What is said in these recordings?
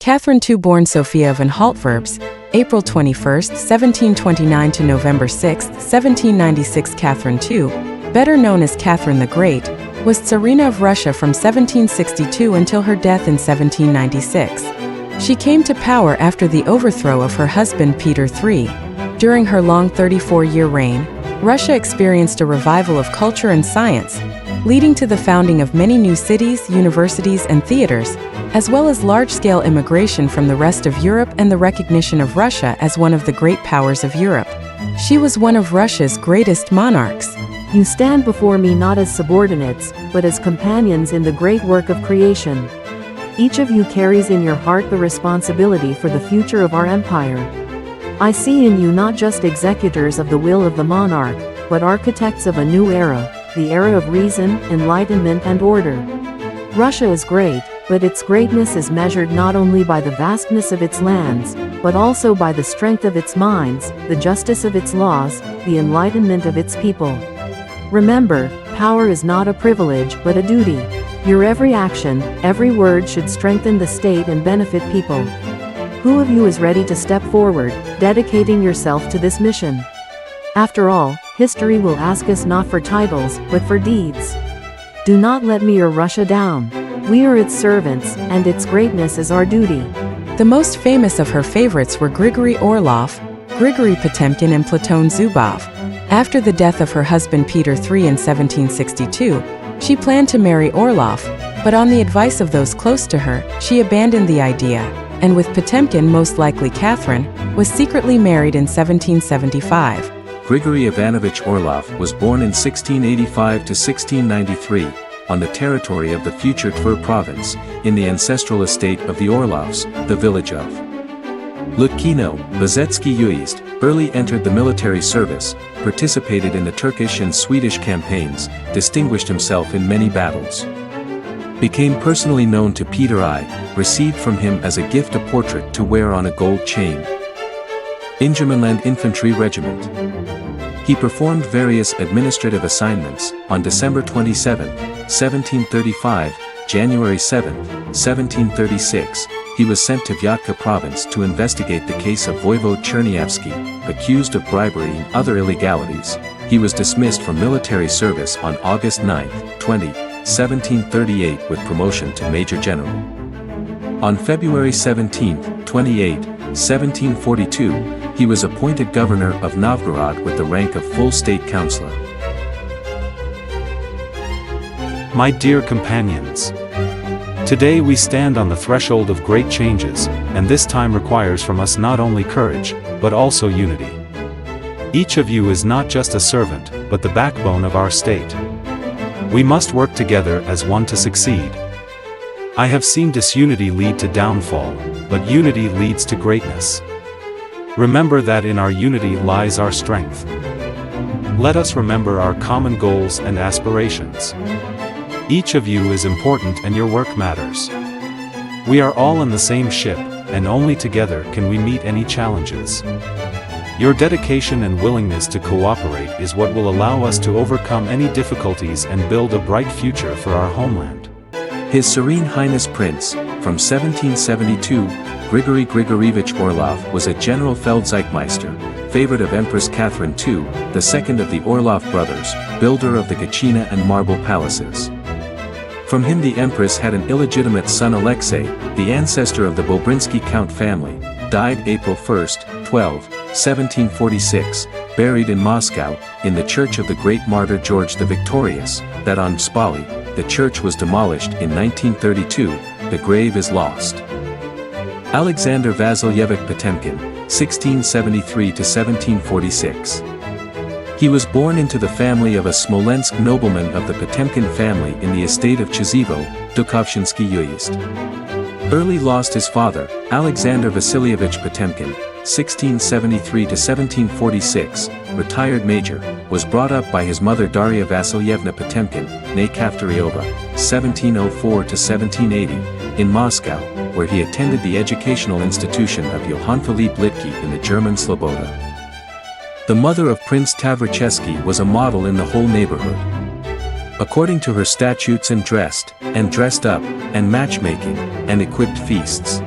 Catherine II, born Sophia of Anhalt-Verbs, April 21, 1729 to November 6, 1796. Catherine II, better known as Catherine the Great, was Tsarina of Russia from 1762 until her death in 1796. She came to power after the overthrow of her husband Peter III. During her long 34-year reign, Russia experienced a revival of culture and science, leading to the founding of many new cities, universities, and theaters, as well as large-scale immigration from the rest of Europe and the recognition of Russia as one of the great powers of Europe. She was one of Russia's greatest monarchs. You stand before me not as subordinates, but as companions in the great work of creation. Each of you carries in your heart the responsibility for the future of our empire. I see in you not just executors of the will of the monarch, but architects of a new era, the era of reason, enlightenment, and order. Russia is great, but its greatness is measured not only by the vastness of its lands, but also by the strength of its minds, the justice of its laws, the enlightenment of its people. Remember, power is not a privilege but a duty. Your every action, every word should strengthen the state and benefit people. Who of you is ready to step forward, dedicating yourself to this mission? After all, history will ask us not for titles, but for deeds. Do not let me or Russia down. We are its servants, and its greatness is our duty. The most famous of her favorites were Grigory Orlov, Grigory Potemkin, and Platon Zubov. After the death of her husband Peter III in 1762, she planned to marry Orlov, but on the advice of those close to her, she abandoned the idea, and with Potemkin, most likely Catherine, was secretly married in 1775. Grigory Ivanovich Orlov was born in 1685 to 1693, on the territory of the future Tver province, in the ancestral estate of the Orlovs, the village of Lutkino, Bezetsky Uezd. Early entered the military service, participated in the Turkish and Swedish campaigns, distinguished himself in many battles. Became personally known to Peter I, received from him as a gift a portrait to wear on a gold chain. Ingermanland Infantry Regiment. He performed various administrative assignments. On December 27, 1735, January 7, 1736, he was sent to Vyatka province to investigate the case of Voivode Chernyavsky, accused of bribery and other illegalities. He was dismissed from military service on August 9, 1738 with promotion to Major General. On February 17, 1742, he was appointed governor of Novgorod with the rank of full state councillor. My dear companions, today we stand on the threshold of great changes, and this time requires from us not only courage, but also unity. Each of you is not just a servant, but the backbone of our state. We must work together as one to succeed. I have seen disunity lead to downfall, but unity leads to greatness. Remember that in our unity lies our strength. Let us remember our common goals and aspirations. Each of you is important and your work matters. We are all in the same ship, and only together can we meet any challenges. Your dedication and willingness to cooperate is what will allow us to overcome any difficulties and build a bright future for our homeland. His Serene Highness Prince, from 1772, Grigory Grigorievich Orlov was a general Feldzeitmeister, favorite of Empress Catherine II, the second of the Orlov brothers, builder of the Gatchina and marble palaces. From him the Empress had an illegitimate son Alexei, the ancestor of the Bobrinsky Count family, died April 1, 1746, buried in Moscow, in the church of the great martyr George the Victorious, that on Spaly. The church was demolished in 1932, the grave is lost. Alexander Vasilyevich Potemkin, 1673 to 1746. He was born into the family of a Smolensk nobleman of the Potemkin family in the estate of Chizivo, Dukhovshinsky Uezd. Early lost his father, Alexander Vasilyevich Potemkin, 1673 to 1746, retired major, was brought up by his mother Daria Vasilyevna Potemkin, née Kaftaryova, 1704 to 1780, in Moscow, where he attended the educational institution of Johann Philipp Litke in the German Sloboda. The mother of Prince Tavrichesky was a model in the whole neighborhood. According to her statutes, and dressed up, and matchmaking, and equipped feasts.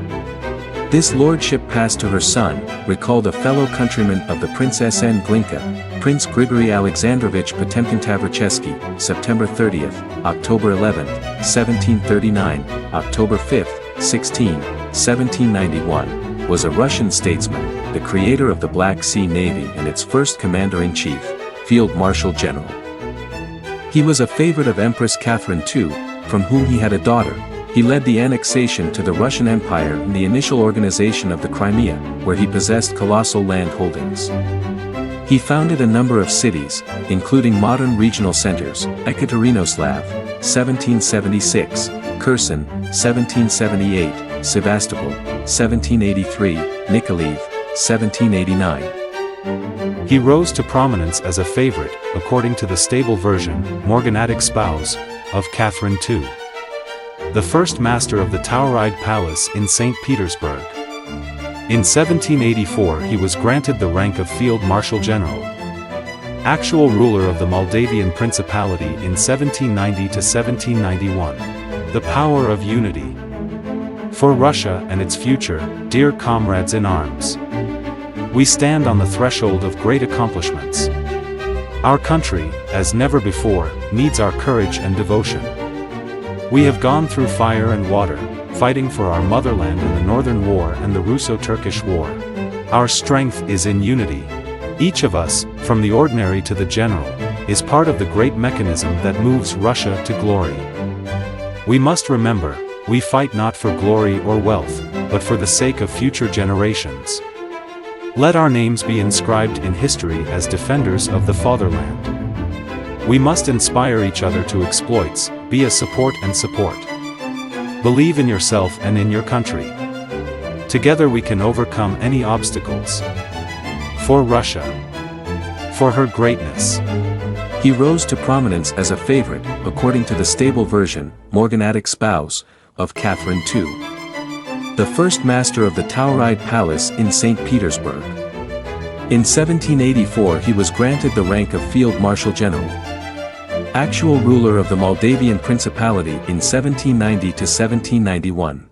This lordship passed to her son, recalled a fellow countryman of the Princess N. Glinka, Prince Grigory Alexandrovich Potemkin-Tavrichesky, September 30th, October 11th, 1739, October 5th, 1791, was a Russian statesman, the creator of the Black Sea Navy and its first commander-in-chief, Field Marshal General. He was a favorite of Empress Catherine II, from whom he had a daughter. He led the annexation to the Russian Empire and the initial organization of the Crimea, where he possessed colossal land holdings. He founded a number of cities, including modern regional centers, Ekaterinoslav, 1776, Kherson, 1778, Sevastopol, 1783, Nikolaev, 1789. He rose to prominence as a favorite, according to the stable version, morganatic spouse, of Catherine II. The first master of the Tauride Palace in St. Petersburg. In 1784 he was granted the rank of Field Marshal General. Actual ruler of the Moldavian Principality in 1790 to 1791. The power of unity. For Russia and its future, dear comrades in arms. We stand on the threshold of great accomplishments. Our country, as never before, needs our courage and devotion. We have gone through fire and water, fighting for our motherland in the Northern War and the Russo-Turkish War. Our strength is in unity. Each of us, from the ordinary to the general, is part of the great mechanism that moves Russia to glory. We must remember, we fight not for glory or wealth, but for the sake of future generations. Let our names be inscribed in history as defenders of the fatherland. We must inspire each other to exploits, be a support and support. Believe in yourself and in your country. Together we can overcome any obstacles. For Russia. For her greatness. He rose to prominence as a favorite, according to the stable version, morganatic spouse, of Catherine II. The first master of the Tauride Palace in St. Petersburg. In 1784 he was granted the rank of Field Marshal General. Actual ruler of the Moldavian Principality in 1790 to 1791.